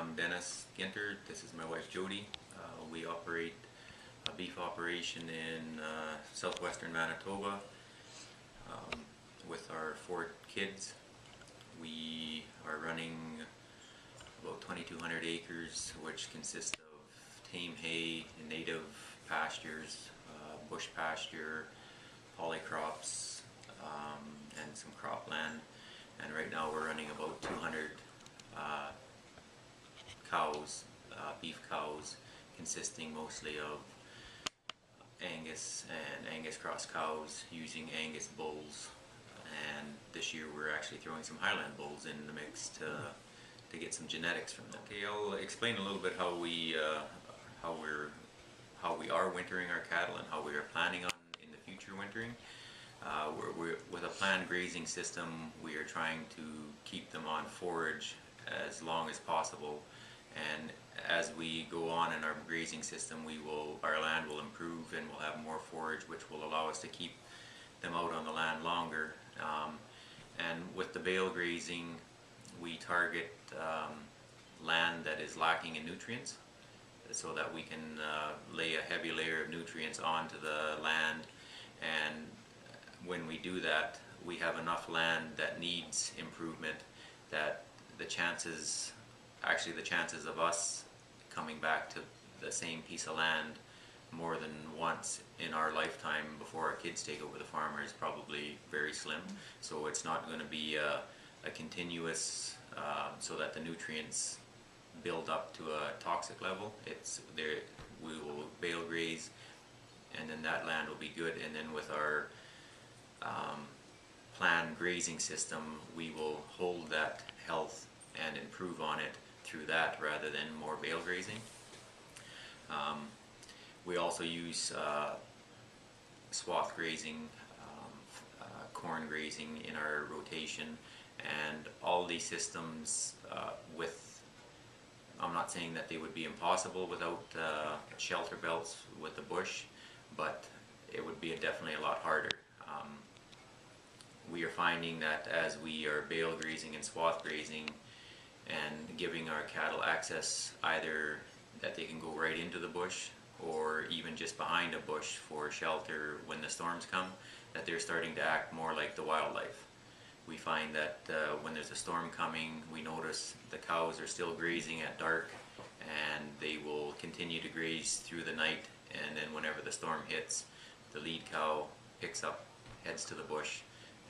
I'm Dennis Ginter. This is my wife Jodi. We operate a beef operation in southwestern Manitoba with our 4 kids. We are running about 2,200 acres, which consists of tame hay, native pastures, bush pasture, polycrops, and some cropland. And right now we're running about 200 cows, beef cows, consisting mostly of Angus and Angus cross cows using Angus bulls. And this year we're actually throwing some Highland bulls in the mix to get some genetics from them. Okay, I'll explain a little bit how we are wintering our cattle and how we are planning on in the future wintering. With a planned grazing system, we are trying to keep them on forage as long as possible, and as we go on in our grazing system, our land will improve and we'll have more forage, which will allow us to keep them out on the land longer. And with the bale grazing, we target land that is lacking in nutrients, so that we can lay a heavy layer of nutrients onto the land. And when we do that, we have enough land that needs improvement that the chances of us coming back to the same piece of land more than once in our lifetime before our kids take over the farm is probably very slim. So it's not going to be a continuous so that the nutrients build up to a toxic level. We will bale graze, and then that land will be good. And then with our planned grazing system, we will hold that health and improve on it through that rather than more bale grazing. We also use swath grazing, corn grazing in our rotation, and all these systems I'm not saying that they would be impossible without shelter belts with the bush, but it would be definitely a lot harder. We are finding that as we are bale grazing and swath grazing and giving our cattle access, either that they can go right into the bush or even just behind a bush for shelter when the storms come, that they're starting to act more like the wildlife. We find that when there's a storm coming, we notice the cows are still grazing at dark, and they will continue to graze through the night, and then whenever the storm hits, the lead cow picks up, heads to the bush,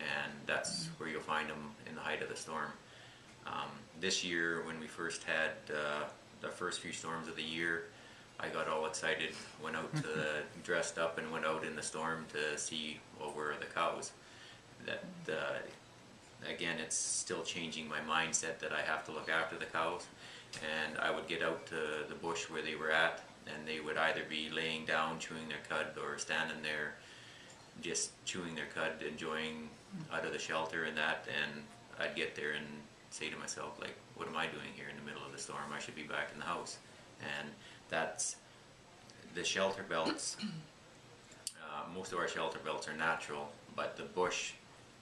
and that's where you'll find them in the height of the storm. This year, when we first had the first few storms of the year, I got all excited, went out dressed up and went out in the storm to see, well, where are the cows. Again, it's still changing my mindset that I have to look after the cows, and I would get out to the bush where they were at, and they would either be laying down chewing their cud or standing there just chewing their cud, enjoying out of the shelter and that. And I'd get there and say to myself, like, what am I doing here in the middle of the storm? I should be back in the house. And that's the shelter belts. Most of our shelter belts are natural, but the bush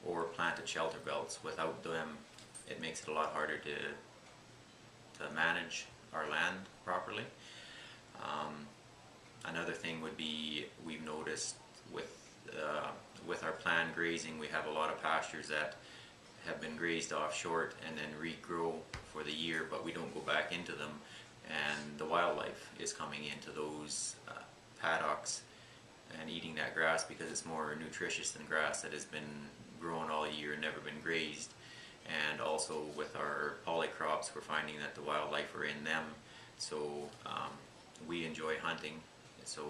or planted shelter belts, without them, it makes it a lot harder to manage our land properly. Another thing would be, we've noticed with our planned grazing, we have a lot of pastures that have been grazed off short and then regrow for the year, but we don't go back into them, and the wildlife is coming into those paddocks and eating that grass because it's more nutritious than grass that has been grown all year and never been grazed. And also with our polycrops, we're finding that the wildlife are in them, so we enjoy hunting, so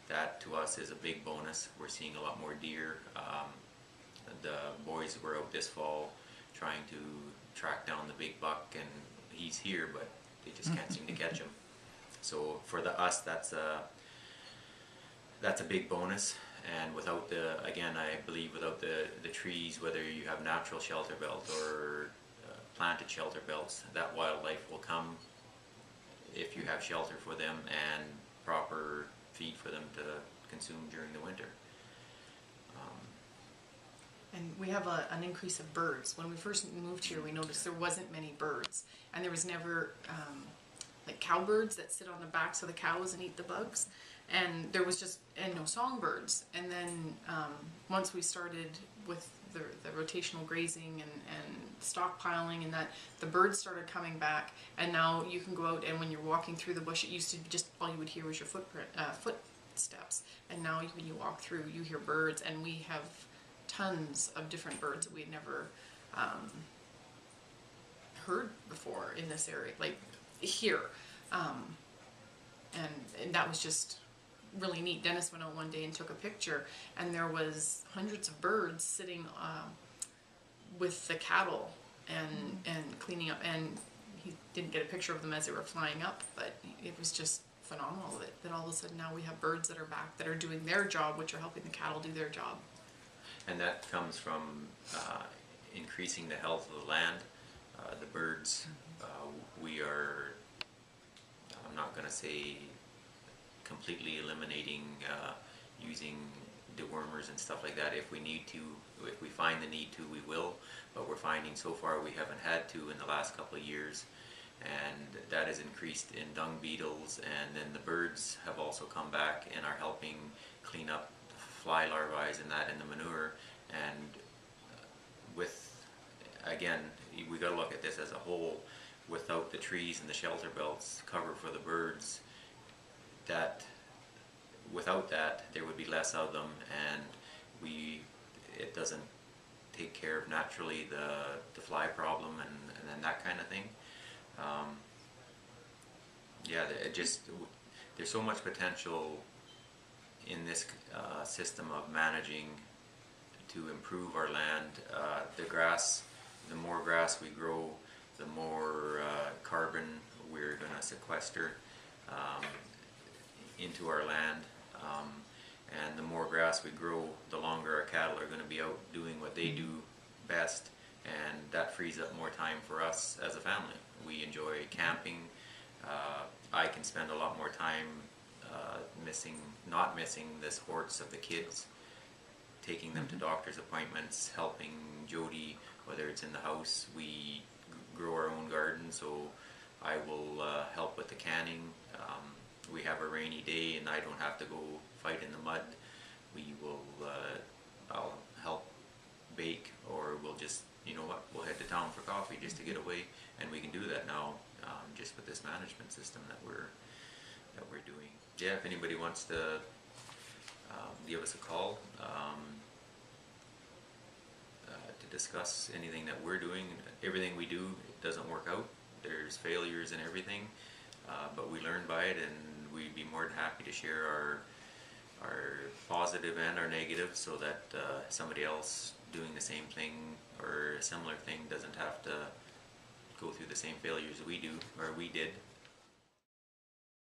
that to us is a big bonus. We're seeing a lot more deer. The boys were out this fall trying to track down the big buck, and he's here, but they just can't seem to catch him. So for us, that's a big bonus. And without I believe without the trees, whether you have natural shelter belt or planted shelter belts, that wildlife will come if you have shelter for them and proper feed for them to consume during the winter. And we have an increase of birds. When we first moved here, we noticed there wasn't many birds, and there was never like cowbirds that sit on the backs of the cows and eat the bugs, and there was just no songbirds. And then once we started with the rotational grazing and stockpiling, and that, the birds started coming back, and now you can go out, and when you're walking through the bush, it used to be just all you would hear was your footsteps, and now when you walk through, you hear birds, and we have tons of different birds that we had never heard before in this area, like here, and that was just really neat. Dennis went out one day and took a picture, and there was hundreds of birds sitting with the cattle and cleaning up, and he didn't get a picture of them as they were flying up, but it was just phenomenal that all of a sudden now we have birds that are back that are doing their job, which are helping the cattle do their job. And that comes from increasing the health of the land, the birds. We are, I'm not going to say completely eliminating using dewormers and stuff like that. If we need to, if we find the need to, we will, but we're finding so far we haven't had to in the last couple of years, and that has increased in dung beetles, and then the birds have also come back and are helping clean up fly larvae and that in the manure. And with, again, we got to look at this as a whole. Without the trees and the shelter belts cover for the birds, that without that there would be less of them, and it doesn't take care of naturally the fly problem and that kind of thing. Yeah, there's so much potential in this system of managing to improve our land. The more grass we grow, the more carbon we're going to sequester into our land, and the more grass we grow, the longer our cattle are going to be out doing what they do best, and that frees up more time for us as a family. We enjoy camping. I can spend a lot more time not missing the sports of the kids, taking them to doctor's appointments, helping Jodi, whether it's in the house. We grow our own garden, so I will help with the canning. We have a rainy day and I don't have to go fight in the mud. I'll help bake, or we'll just, you know what, we'll head to town for coffee just to get away, and we can do that now just with this management system that we're doing. Yeah, if anybody wants to give us a call to discuss anything that we're doing. Everything we do, it doesn't work out. There's failures and everything, but we learn by it, and we'd be more than happy to share our positive and our negative, so that somebody else doing the same thing or a similar thing doesn't have to go through the same failures we do or we did.